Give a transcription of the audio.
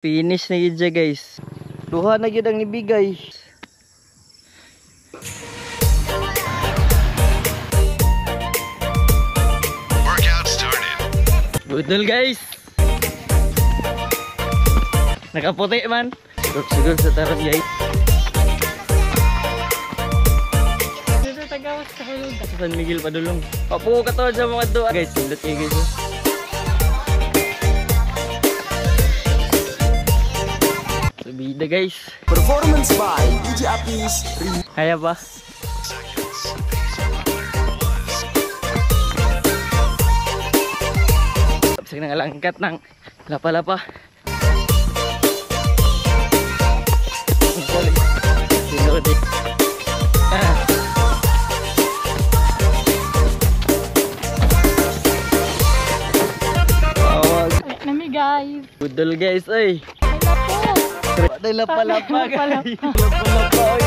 Finish na yun siya guys. Duha na yun ang nibigay. Workout started. Budol guys. Nakaputi man. Siguro sa taron guys. Dito tagawas sa hulog. Sa San Miguel Padulong. Papuko ka to sa mga doa. Guys, sindot kayo guys. Subida guys. Performance by DJ Apis. Kaya ba? Tapos nang alangkat ng lapa-lapa. Sinod eh. Nami guys. Budol guys ay. Wala po. Ada lapa-lapa guys. Lapa-lapa